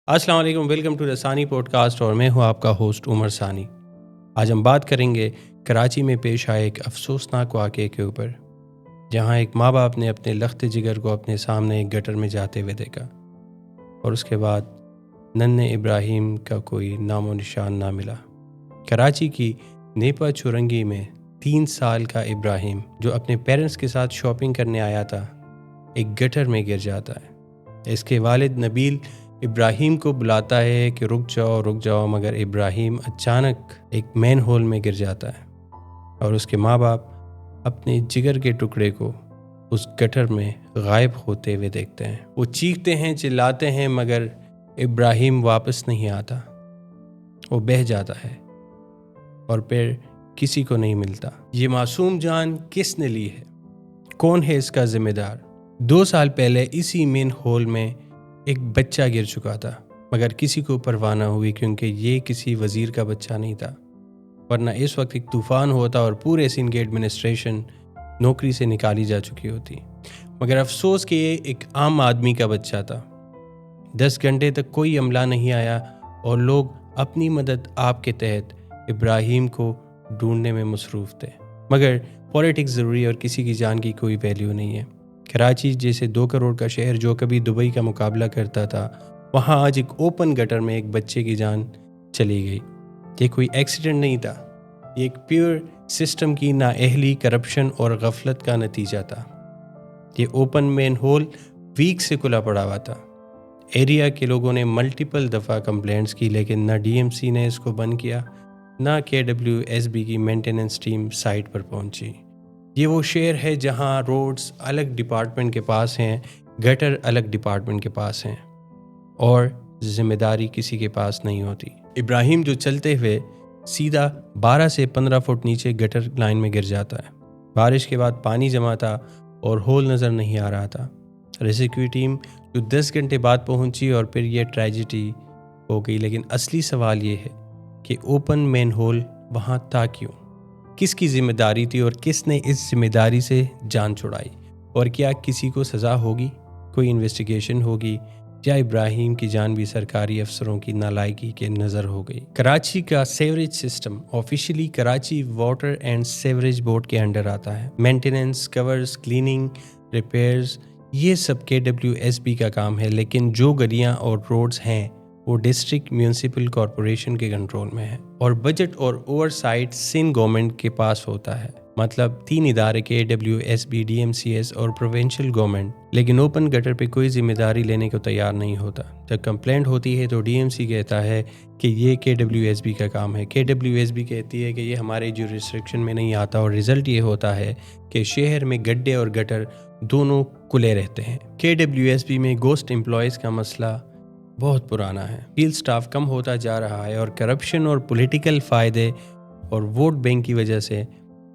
अस्सलाम वालेकुम, welcome to the सानी पॉडकास्ट और मैं हूं आपका होस्ट उमर सानी। आज हम बात करेंगे कराची में पेश आए एक अफसोसनाक वाक़े के ऊपर, जहां एक माँ बाप ने अपने लख्त जिगर को अपने सामने एक गटर में जाते हुए देखा और उसके बाद नन्हे इब्राहिम का कोई नामो निशान ना मिला। कराची की नेपा चुरंगी में 3 साल का इब्राहिम, जो अपने पेरेंट्स के साथ शॉपिंग करने आया था, एक गटर में गिर जाता है। इसके वालिद नबील इब्राहिम को बुलाता है कि रुक जाओ, मगर इब्राहिम अचानक एक मैन होल में गिर जाता है और उसके माँ बाप अपने जिगर के टुकड़े को उस गटर में गायब होते हुए देखते हैं। वो चीखते हैं, चिल्लाते हैं, मगर इब्राहिम वापस नहीं आता। वो बह जाता है और फिर किसी को नहीं मिलता। ये मासूम जान किसने ली है? कौन है इसका जिम्मेदार? 2 साल पहले इसी मेन होल में एक बच्चा गिर चुका था, मगर किसी को परवाह न हुई क्योंकि ये किसी वज़ीर का बच्चा नहीं था, वरना इस वक्त एक तूफ़ान होता और पूरे सिंध की एडमिनिस्ट्रेशन नौकरी से निकाली जा चुकी होती। मगर अफसोस कि ये एक आम आदमी का बच्चा था। 10 घंटे तक कोई अमला नहीं आया और लोग अपनी मदद आप के तहत इब्राहिम को ढूंढने में मसरूफ़ थे। मगर पॉलिटिक्स ज़रूरी और किसी की जान की कोई वैल्यू नहीं है। कराची जैसे 2 करोड़ का शहर जो कभी दुबई का मुकाबला करता था, वहाँ आज एक ओपन गटर में एक बच्चे की जान चली गई। ये कोई एक्सीडेंट नहीं था, ये एक प्योर सिस्टम की नाअहली, करप्शन और गफलत का नतीजा था। ये ओपन मेन होल वीक से खुला पड़ा हुआ था। एरिया के लोगों ने मल्टीपल दफ़ा कंप्लेंट्स की, लेकिन न डीएमसी ने इसको बंद किया, ना KWSB की मेंटेनेंस टीम साइट पर पहुंची। ये वो शहर है जहां रोड्स अलग डिपार्टमेंट के पास हैं, गटर अलग डिपार्टमेंट के पास हैं और जिम्मेदारी किसी के पास नहीं होती। इब्राहिम जो चलते हुए सीधा 12 से 15 फुट नीचे गटर लाइन में गिर जाता है। बारिश के बाद पानी जमा था और होल नज़र नहीं आ रहा था। रेस्क्यू टीम जो 10 घंटे बाद पहुंची और फिर यह ट्रेजिडी हो गई। लेकिन असली सवाल ये है कि ओपन मेन होल वहाँ था क्यों? किसकी जिम्मेदारी थी और किसने इस जिम्मेदारी से जान छुड़ाई? और क्या किसी को सज़ा होगी? कोई इन्वेस्टिगेशन होगी या इब्राहिम की जान भी सरकारी अफसरों की नालायकी के नज़र हो गई? कराची का sewerage system officially Karachi water and sewerage board के अंडर आता है। मेंटेनेंस, कवर्स, क्लीनिंग, रिपेयर्स, ये सब KWSB का काम है। लेकिन जो गलियाँ और रोड्स हैं वो डिस्ट्रिक्ट म्यूनिसिपल कॉरपोरेशन के कंट्रोल में है और बजट और ओवरसाइट सिंध गवर्नमेंट के पास होता है। मतलब 3 इदारे KWSB, DMCS और प्रोविंशियल गवर्नमेंट। लेकिन ओपन गटर पे कोई जिम्मेदारी लेने को तैयार नहीं होता। जब कंप्लेंट होती है तो DMC कहता है कि ये KWSB का काम है। KWSB कहती है कि ये हमारे जुरिस्डिक्शन में नहीं आता और रिजल्ट ये होता है कि शहर में गड्ढे और गटर दोनों खुले रहते हैं। KWSB में गोस्ट एम्प्लॉयज़ का मसला बहुत पुराना है। फील्ड स्टाफ कम होता जा रहा है और करप्शन और पॉलिटिकल फ़ायदे और वोट बैंक की वजह से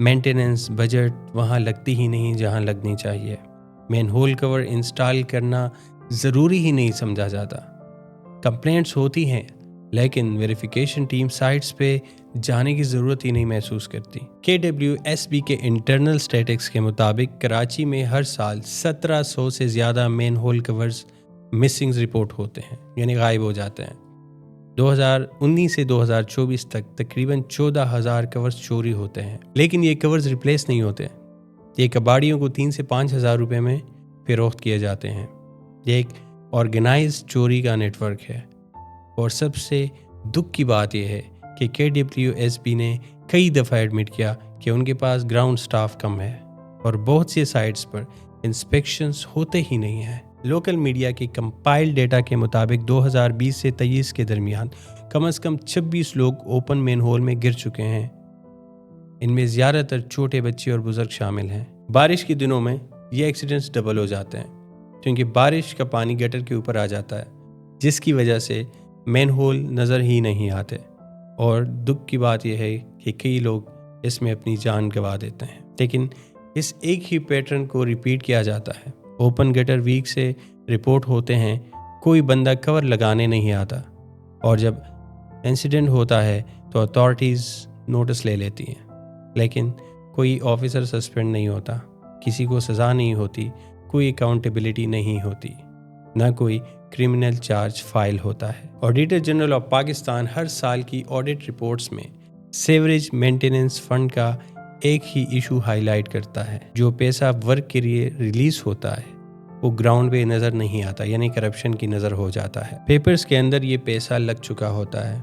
मेंटेनेंस बजट वहाँ लगती ही नहीं जहाँ लगनी चाहिए। मेन होल कवर इंस्टॉल करना ज़रूरी ही नहीं समझा जाता। कंप्लेंट्स होती हैं लेकिन वेरिफिकेशन टीम साइट्स पे जाने की ज़रूरत ही नहीं महसूस करती। KWSB के इंटरनल स्टैटिस्टिक्स के मुताबिक कराची में हर साल 1700 से ज़्यादा main whole covers missings report होते हैं, यानी गायब हो जाते हैं। 2019 से 2024 तक तकरीबन 14,000 कवर्स चोरी होते हैं, लेकिन ये कवर्स रिप्लेस नहीं होते। ये कबाड़ियों को 3 से 5 हज़ार रुपये में फ़रोख्त किए जाते हैं। ये एक ऑर्गेनाइज्ड चोरी का नेटवर्क है और सबसे दुख की बात यह है कि KWSB ने कई दफ़ा एडमिट किया कि उनके पास ग्राउंड स्टाफ कम है और बहुत सी साइट्स पर इंस्पेक्शंस होते ही नहीं हैं। लोकल मीडिया के कंपाइल्ड डेटा के मुताबिक 2020 से 23 के दरमियान कम से कम 26 लोग ओपन मेन होल में गिर चुके हैं। इनमें ज़्यादातर छोटे बच्चे और बुजुर्ग शामिल हैं। बारिश के दिनों में ये एक्सीडेंट्स डबल हो जाते हैं क्योंकि बारिश का पानी गटर के ऊपर आ जाता है, जिसकी वजह से मेन होल नज़र ही नहीं आते। और दुख की बात यह है कि कई लोग इसमें अपनी जान गंवा देते हैं। लेकिन इस एक ही पैटर्न को रिपीट किया जाता है। ओपन गटर वीक से रिपोर्ट होते हैं, कोई बंदा कवर लगाने नहीं आता और जब इंसिडेंट होता है तो अथॉरिटीज़ नोटिस ले लेती हैं, लेकिन कोई ऑफिसर सस्पेंड नहीं होता, किसी को सज़ा नहीं होती, कोई अकाउंटेबिलिटी नहीं होती। نہ کوئی کرمنل چارج فائل ہوتا ہے۔ آڈیٹر جنرل آف پاکستان ہر سال کی آڈٹ رپورٹس میں سیوریج مینٹیننس فنڈ کا ایک ہی ایشو ہائی لائٹ کرتا ہے، جو پیسہ ورک کے لیے ریلیز ہوتا ہے وہ گراؤنڈ پہ نظر نہیں آتا، یعنی کرپشن کی نظر ہو جاتا ہے۔ پیپرز کے اندر یہ پیسہ لگ چکا ہوتا ہے،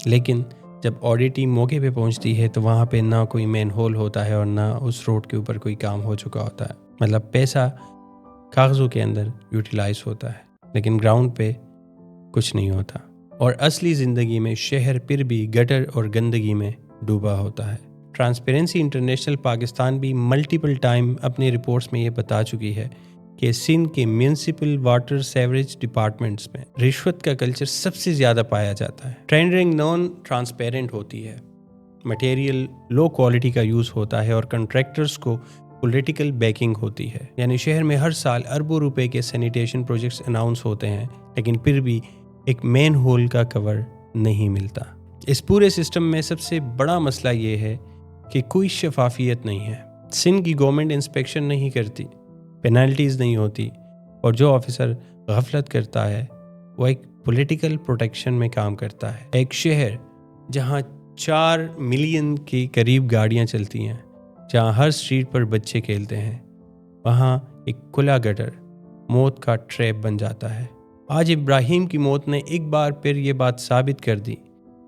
لیکن جب آڈٹ ٹیم موقع پہ پہنچتی ہے تو وہاں پہ نہ کوئی مین ہول ہوتا ہے اور نہ اس روڈ کے اوپر کوئی کام ہو چکا ہوتا ہے۔ مطلب پیسہ کاغذوں کے اندر یوٹیلائز ہوتا ہے، لیکن گراؤنڈ پہ کچھ نہیں ہوتا، اور اصلی زندگی میں شہر پھر بھی گٹر اور گندگی میں ڈوبا ہوتا ہے۔ ٹرانسپیرنسی انٹرنیشنل پاکستان بھی ملٹیپل ٹائم اپنی رپورٹس میں یہ بتا چکی ہے کہ سندھ کے میونسپل واٹر سیوریج ڈپارٹمنٹس میں رشوت کا کلچر سب سے زیادہ پایا جاتا ہے۔ ٹینڈرنگ نان ٹرانسپیرنٹ ہوتی ہے، مٹیریل لو کوالٹی کا یوز ہوتا ہے، اور کنٹریکٹرز کو پولیٹیکل بیکنگ ہوتی ہے۔ یعنی شہر میں ہر سال اربوں روپے کے سینیٹیشن پروجیکٹس اناؤنس ہوتے ہیں، لیکن پھر بھی ایک مین ہول کا کور نہیں ملتا۔ اس پورے سسٹم میں سب سے بڑا مسئلہ یہ ہے کہ کوئی شفافیت نہیں ہے۔ سندھ کی گورنمنٹ انسپیکشن نہیں کرتی، پینالٹیز نہیں ہوتی، اور جو آفیسر غفلت کرتا ہے وہ ایک پولیٹیکل پروٹیکشن میں کام کرتا ہے۔ ایک شہر جہاں 4 ملین کے قریب گاڑیاں چلتی ہیں، جہاں ہر اسٹریٹ پر بچے کھیلتے ہیں، وہاں ایک کھلا گٹر موت کا ٹریپ بن جاتا ہے۔ آج ابراہیم کی موت نے ایک بار پھر یہ بات ثابت کر دی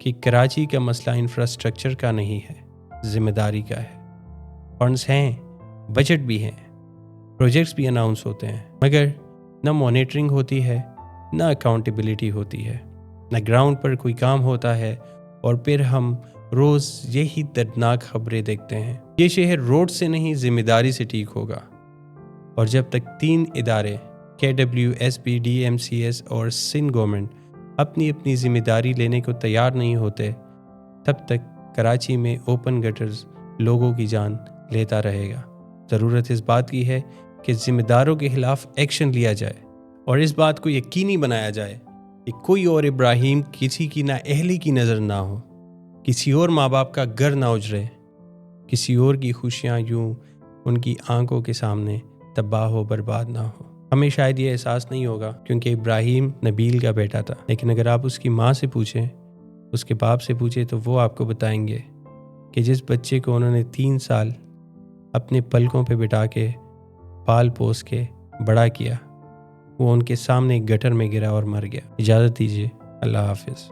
کہ کراچی کا مسئلہ انفراسٹرکچر کا نہیں ہے، ذمہ داری کا ہے۔ فنڈز ہیں، بجٹ بھی ہیں، پروجیکٹس بھی اناؤنس ہوتے ہیں، مگر نہ مانیٹرنگ ہوتی ہے، نہ اکاؤنٹیبلٹی ہوتی ہے، نہ گراؤنڈ پر کوئی کام ہوتا ہے، اور پھر ہم روز یہی دردناک خبریں دیکھتے ہیں۔ یہ شہر روڈ سے نہیں، ذمہ داری سے ٹھیک ہوگا، اور جب تک 3 ادارے KWSB DMCS اور سندھ گورنمنٹ اپنی ذمہ داری لینے کو تیار نہیں ہوتے، تب تک کراچی میں اوپن گٹرز لوگوں کی جان لیتا رہے گا۔ ضرورت اس بات کی ہے کہ ذمہ داروں کے خلاف ایکشن لیا جائے، اور اس بات کو یقینی بنایا جائے کہ کوئی اور ابراہیم کسی کی نااہلی کی نظر نہ ہو، کسی اور ماں باپ کا گھر نہ اجڑے، کسی اور کی خوشیاں یوں ان کی آنکھوں کے سامنے تباہ و برباد نہ ہو۔ ہمیں شاید یہ احساس نہیں ہوگا کیونکہ ابراہیم نبیل کا بیٹا تھا، لیکن اگر آپ اس کی ماں سے پوچھیں، اس کے باپ سے پوچھیں، تو وہ آپ کو بتائیں گے کہ جس بچے کو انہوں نے 3 سال اپنے پلکوں پہ بٹھا کے پال پوس کے بڑا کیا، وہ ان کے سامنے گٹر میں گرا اور مر گیا۔ اجازت دیجیے، اللہ حافظ۔